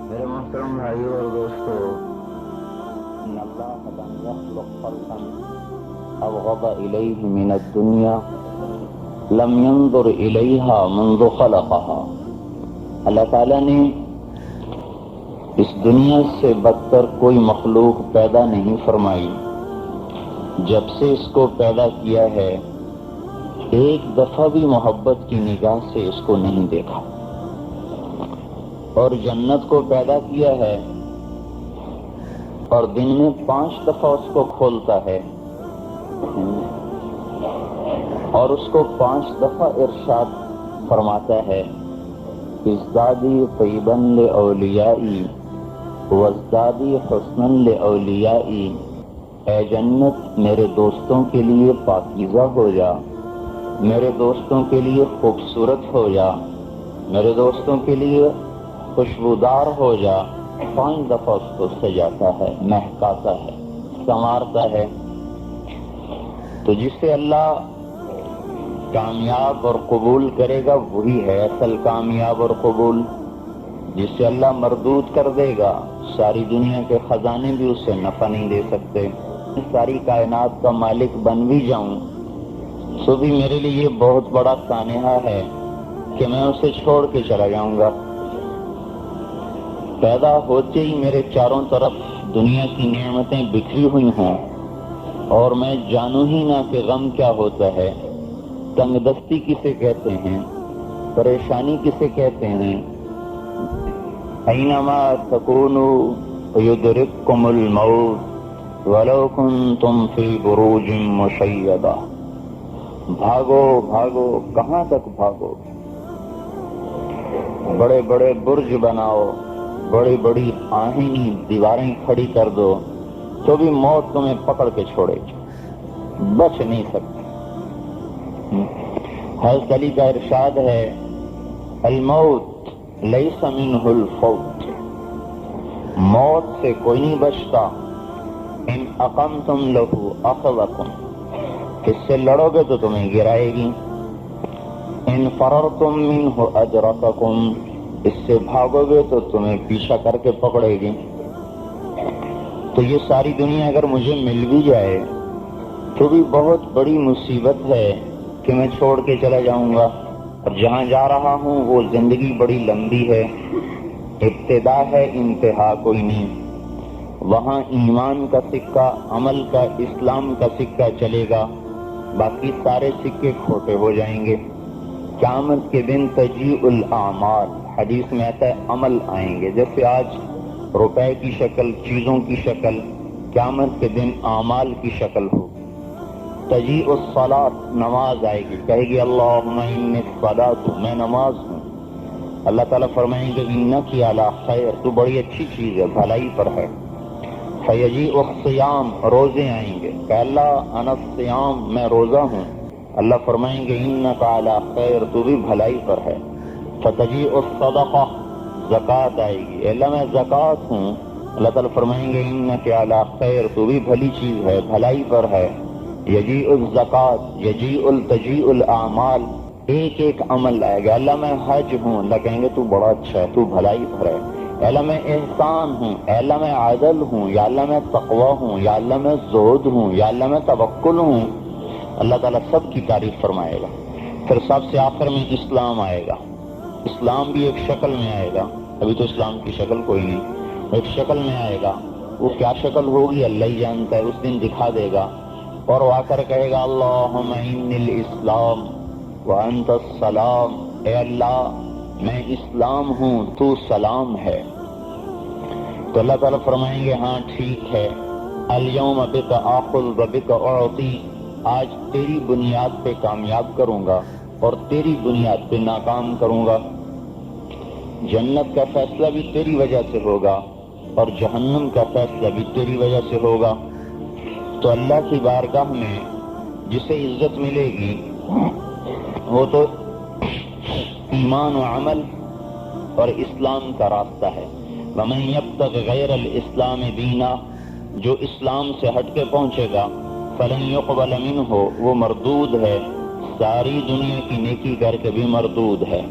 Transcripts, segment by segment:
میرے محترم بھائیوں اور دوستو، ان اللہ لم يخلق خلقا ابغض الیہ من الدنیا لم ينظر الیہا منذ خلقها۔ اللہ تعالیٰ نے اس دنیا سے بدتر کوئی مخلوق پیدا نہیں فرمائی۔ جب سے اس کو پیدا کیا ہے ایک دفعہ بھی محبت کی نگاہ سے اس کو نہیں دیکھا، اور جنت کو پیدا کیا ہے اور دن میں 5 دفعہ اس کو کھولتا ہے اور اس کو 5 دفعہ ارشاد فرماتا ہے، ازدادی طیبا لاولیائی وازدادی حسنا لاولیائی، اے جنت میرے دوستوں کے لیے پاکیزہ ہو جا، میرے دوستوں کے لیے خوبصورت ہو جا، میرے دوستوں کے لیے خوشبودار ہو جا۔ 5 دفعہ اس کو سجاتا ہے، مہکاتا ہے، سنوارتا ہے۔ تو جس سے اللہ کامیاب اور قبول کرے گا وہی ہے اصل کامیاب اور قبول۔ جس سے اللہ مردود کر دے گا، ساری دنیا کے خزانے بھی اسے نفع نہیں دے سکتے۔ ساری کائنات کا مالک بن بھی جاؤں تو بھی میرے لیے یہ بہت بڑا سانحہ ہے کہ میں اسے چھوڑ کے چلا جاؤں گا۔ پیدا ہوتے ہی میرے چاروں طرف دنیا کی نعمتیں بکھری ہوئی ہوں اور میں جانوں ہی نہ کہ غم کیا ہوتا ہے، تنگ دستی کسے کہتے ہیں، پریشانی کسے کہتے ہیں۔ اینما تکونوا یدرککم الموت ولو کنتم فی بروج مشیدہ۔ بھاگو بھاگو، کہاں تک بھاگو؟ بڑے بڑے برج بناؤ، بڑی بڑی آہنی دیواریں کھڑی کر دو تو بھی موت تمہیں پکڑ کے چھوڑے گی، بچ نہیں سکتے۔ حضرت علی کا ارشاد ہے، الموت لیس منہ الفوت، موت سے کوئی نہیں بچتا، ان اقمتم لہ اخذکم، اس سے لڑو گے تو تمہیں گرائے گی، ان فررتم منہ اجرککم، اس سے بھاگو گے تو تمہیں پیچھا کر کے پکڑے گی۔ تو یہ ساری دنیا اگر مجھے مل بھی جائے تو بھی بہت بڑی مصیبت ہے کہ میں چھوڑ کے چلا جاؤں گا، اور جہاں جا رہا ہوں وہ زندگی بڑی لمبی ہے، ابتدا ہے انتہا کوئی نہیں۔ وہاں ایمان کا سکہ، عمل کا، اسلام کا سکہ چلے گا، باقی سارے سکے کھوٹے ہو جائیں گے۔ قیامت کے دن تجیء الاعمال، حدیث میں آتا ہے عمل آئیں گے، جیسے آج روپے کی شکل، چیزوں کی شکل، قیامت کے دن اعمال کی شکل ہو۔ تجیء الصلاۃ، نماز آئے گی، کہے گی اللہم انی الصلاۃ، میں نماز ہوں۔ اللہ تعالیٰ فرمائیں گے انک علی خیر، تو بڑی اچھی چیز ہے، بھلائی پر ہے۔ فیجیء الصیام، روزے آئیں گے، کہ اللہ انا الصیام، میں روزہ ہوں۔ اللہ فرمائیں گے انک علی خیر، تو بھی بھلائی پر ہے۔ فتجیء الصدقہ، زکوٰۃ آئے گی، اللہ میں زکوٰۃ ہوں۔ اللہ تعالیٰ فرمائیں گے انک علی خیر، تو بھی بھلی چیز ہے، بھلائی پر ہے۔ یجیء الزکوٰۃ، تجیء الاعمال، ایک ایک عمل آئے گا، اللہ میں حج ہوں، اللہ کہیں گے تو بڑا اچھا ہے، تو بھلائی پر ہے۔ اللہ میں احسان ہوں، اللہ میں عدل ہوں، یا اللہ میں تقوی ہوں، یا اللہ میں زہد ہوں، یا اللہ میں توکل ہوں۔ اللہ تعالیٰ سب کی تعریف فرمائے گا۔ پھر سب سے آخر میں اسلام آئے گا۔ اسلام بھی ایک شکل میں آئے گا، ابھی تو اسلام کی شکل کوئی نہیں، ایک شکل میں آئے گا۔ وہ کیا شکل ہوگی اللہ ہی جانتا ہے، اس دن دکھا دے گا، اور وہ آ کر کہے گا اللہم انی الاسلام وانت السلام، اے اللہ میں اسلام ہوں، تو سلام ہے۔ تو اللہ تعالیٰ فرمائیں گے ہاں ٹھیک ہے، الیوم بک آخذ وبک اعطی، آج تیری بنیاد پہ کامیاب کروں گا اور تیری بنیاد پہ ناکام کروں گا۔ جنت کا فیصلہ بھی تیری وجہ سے ہوگا اور جہنم کا فیصلہ بھی تیری وجہ سے ہوگا۔ تو اللہ کی بارگاہ میں جسے عزت ملے گی وہ تو ایمان و عمل اور اسلام کا راستہ ہے۔ وَمَن يَبْتَغِ غَيْرَ الْإِسْلَامِ دِينًا، جو اسلام سے ہٹ کے پہنچے گا فَلَن يُقْبَلَ مِنْهُ، وہ مردود ہے، ساری دنیا کی نیکی کر کے بھی مردود ہے۔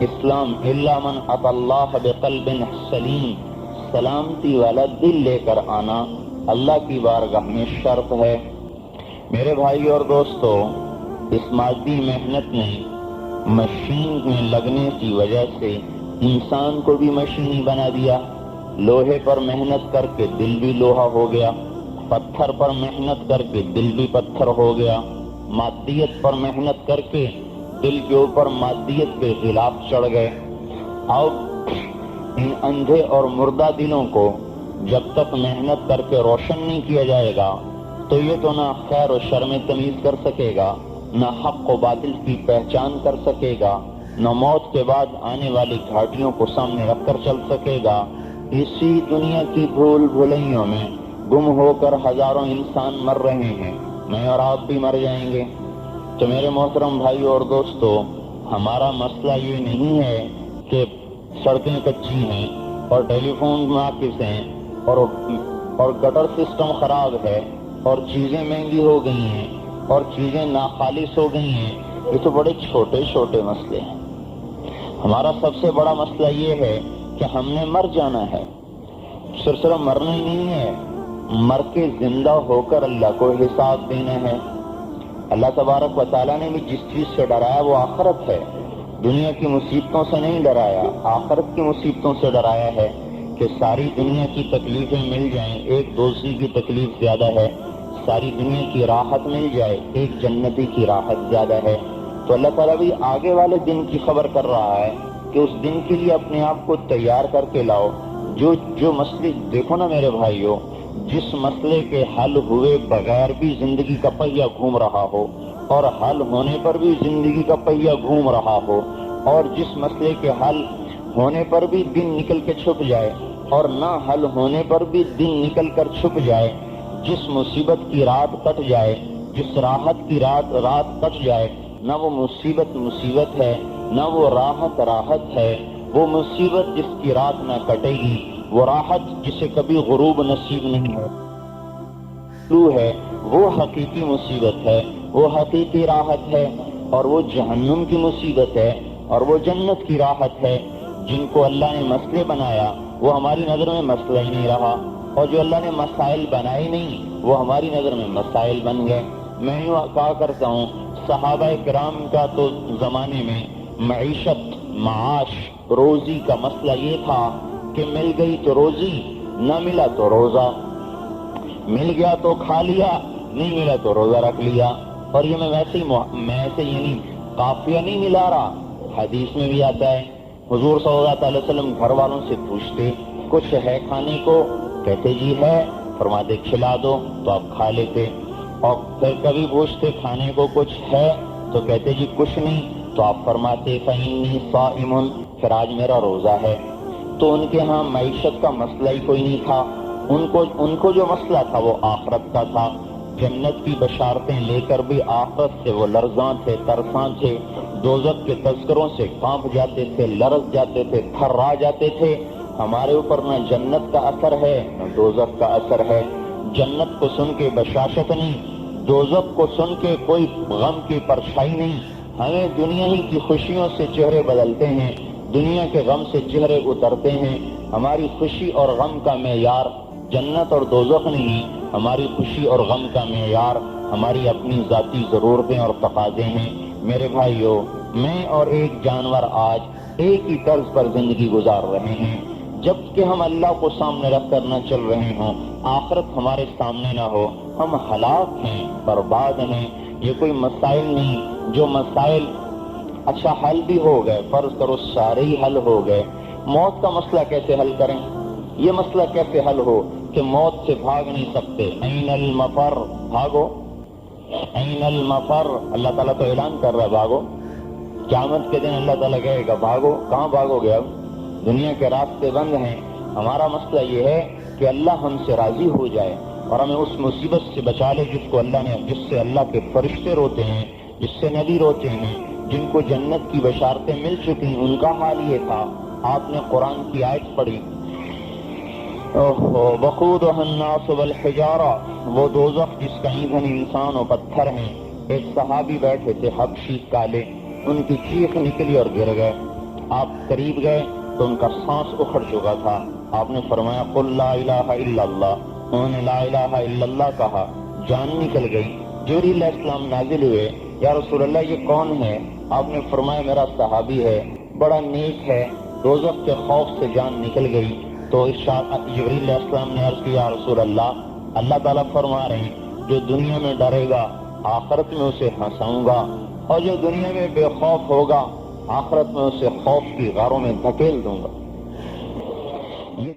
اسلام الا من اتی اللہ بقلب سلیم، سلامتی والا دل لے کر آنا اللہ کی بارگاہ میں شرط ہے۔ میرے بھائی اور دوستو، اس مادی محنت نے مشین میں لگنے کی وجہ سے انسان کو بھی مشینی بنا دیا۔ لوہے پر محنت کر کے دل بھی لوہا ہو گیا، پتھر پر محنت کر کے دل بھی پتھر ہو گیا، مادیت پر محنت کر کے دل کے اوپر مادیت کے خلاف چڑھ گئے۔ اب ان اندھے اور مردہ دلوں کو جب تک محنت کر کے روشن نہیں کیا جائے گا تو یہ تو نہ خیر و شر میں تمیز کر سکے گا، نہ حق و باطل کی پہچان کر سکے گا، نہ موت کے بعد آنے والی گھاٹیوں کو سامنے رکھ کر چل سکے گا۔ اسی دنیا کی بھول بھلائیوں میں گم ہو کر ہزاروں انسان مر رہے ہیں، میں اور آپ بھی مر جائیں گے۔ تو میرے محترم بھائی اور دوستو، ہمارا مسئلہ یہ نہیں ہے کہ سڑکیں کچی ہیں اور ٹیلی فون ناقص ہیں اور گٹر سسٹم خراب ہے اور چیزیں مہنگی ہو گئی ہیں اور چیزیں ناخالص ہو گئی ہیں۔ یہ تو بڑے چھوٹے چھوٹے مسئلے ہیں۔ ہمارا سب سے بڑا مسئلہ یہ ہے کہ ہم نے مر جانا ہے، صرف مرنا ہی نہیں ہے، مر کے زندہ ہو کر اللہ کو حساب دینا ہے۔ اللہ تبارک و تعالیٰ نے بھی جس چیز سے ڈرایا وہ آخرت ہے، دنیا کی مصیبتوں سے نہیں ڈرایا، آخرت کی مصیبتوں سے ڈرایا ہے کہ ساری دنیا کی تکلیفیں مل جائیں، ایک دوسری کی تکلیف زیادہ ہے، ساری دنیا کی راحت مل جائے، ایک جنتی کی راحت زیادہ ہے۔ تو اللہ تعالیٰ بھی آگے والے دن کی خبر کر رہا ہے کہ اس دن کے لیے اپنے آپ کو تیار کر کے لاؤ۔ جو مسئلے دیکھو نا میرے بھائیو، جس مسئلے کے حل ہوئے بغیر بھی زندگی کا پہیہ گھوم رہا ہو اور حل ہونے پر بھی زندگی کا پہیہ گھوم رہا ہو، اور جس مسئلے کے حل ہونے پر بھی دن نکل کے چھپ جائے اور نہ حل ہونے پر بھی دن نکل کر چھپ جائے، جس مصیبت کی رات کٹ جائے، جس راحت کی رات کٹ جائے، نہ وہ مصیبت ہے نہ وہ راحت ہے۔ وہ مصیبت جس کی رات نہ کٹے گی، وہ راحت جسے کبھی غروب نصیب نہیں ہے، وہ حقیقی مصیبت ہے، وہ حقیقی راحت ہے، اور وہ جہنم کی مصیبت ہے اور وہ جنت کی راحت ہے۔ جن کو اللہ نے مسئلے بنایا وہ ہماری نظر میں مسئلہ ہی نہیں رہا، اور جو اللہ نے مسائل بنائے نہیں وہ ہماری نظر میں مسائل بن گئے۔ میں یوں کہا کرتا ہوں، صحابہ کرام کا تو زمانے میں معیشت، معاش، روزی کا مسئلہ یہ تھا کہ مل گئی تو روزی، نہ ملا تو روزہ، مل گیا تو کھا لیا، نہیں ملا تو روزہ رکھ لیا۔ اور یہ میں ویسے یعنی قافیہ نہیں ملا رہا، حدیث میں بھی آتا ہے، حضور صلی اللہ علیہ وسلم گھر والوں سے پوچھتے کچھ ہے کھانے کو، کہتے جی ہے، فرماتے کھلا دو تو آپ کھا لیتے، اور پھر کبھی پوچھتے کھانے کو کچھ ہے تو کہتے جی کچھ نہیں، تو آپ فرماتے فإنی صائم، پھر آج میرا روزہ ہے۔ تو ان کے ہاں معیشت کا مسئلہ ہی کوئی نہیں تھا، ان کو جو مسئلہ تھا وہ آخرت کا تھا۔ جنت کی بشارتیں لے کر بھی آخرت سے وہ لرزاں تھے، ترساں تھے، دوزخ کے تذکروں سے کانپ جاتے تھے، لرز جاتے تھے، تھرا جاتے تھے۔ ہمارے اوپر نہ جنت کا اثر ہے نہ دوزخ کا اثر ہے۔ جنت کو سن کے بشاشت نہیں، دوزخ کو سن کے کوئی غم کی پرچھائی نہیں۔ ہمیں دنیا ہی کی خوشیوں سے چہرے بدلتے ہیں، دنیا کے غم سے چہرے اترتے ہیں۔ ہماری خوشی اور غم کا معیار جنت اور دوزخ نہیں، ہماری خوشی اور غم کا معیار ہماری اپنی ذاتی ضرورتیں اور تقاضے ہیں۔ میرے بھائیو، میں اور ایک جانور آج ایک ہی طرز پر زندگی گزار رہے ہیں۔ جب کہ ہم اللہ کو سامنے رکھ کر نہ چل رہے ہوں، آخرت ہمارے سامنے نہ ہو، ہم ہلاک ہیں، برباد ہیں۔ یہ کوئی مسائل نہیں، جو مسائل اچھا حل بھی ہو گئے، فرض کرو سارے ہی حل ہو گئے، موت کا مسئلہ کیسے حل کریں؟ یہ مسئلہ کیسے حل ہو کہ موت سے بھاگ نہیں سکتے؟ این المفر، بھاگو، این المفر، اللہ تعالیٰ تو اعلان کر رہا ہے بھاگو۔ قیامت کے دن اللہ تعالیٰ کہے گا بھاگو، کہاں بھاگو گے؟ اب دنیا کے راستے بند ہیں۔ ہمارا مسئلہ یہ ہے کہ اللہ ہم سے راضی ہو جائے اور ہمیں اس مصیبت سے بچا لے جس سے اللہ کے فرشتے روتے ہیں، جس سے نبی روتے ہیں، جن کو جنت کی بشارتیں مل چکی ہیں۔ ان کا حال یہ تھا، آپ نے قرآن کی آیت پڑھی، وقودها الناس والحجارہ، وہ دوزخ جس کا ایندھن انسان و پتھر ہیں۔ ایک صحابی بیٹھے تھے حبشی کالے، ان کی چیخ نکلی اور گر گئے۔ آپ قریب گئے تو ان کا سانس اکھڑ چکا تھا. آپ نے فرمایا قل لا الہ الا اللہ. انہوں نے لا الہ الا اللہ کہا, جان نکل گئی. جبریل علیہ السلام نازل ہوئے, یا رسول اللہ یہ کون ہے؟ آپ نے فرمایا میرا صحابی ہے, بڑا نیک ہے, دوزخ کے خوف سے جان نکل گئی. تو ارشاد جبریل علیہ السلام نے عرض کیا, رسول اللہ تعالیٰ فرما رہے ہیں جو دنیا میں ڈرے گا آخرت میں اسے ہنساؤں گا, اور جو دنیا میں بے خوف ہوگا آخرت میں اسے خوف کی غاروں میں دھکیل دوں گا.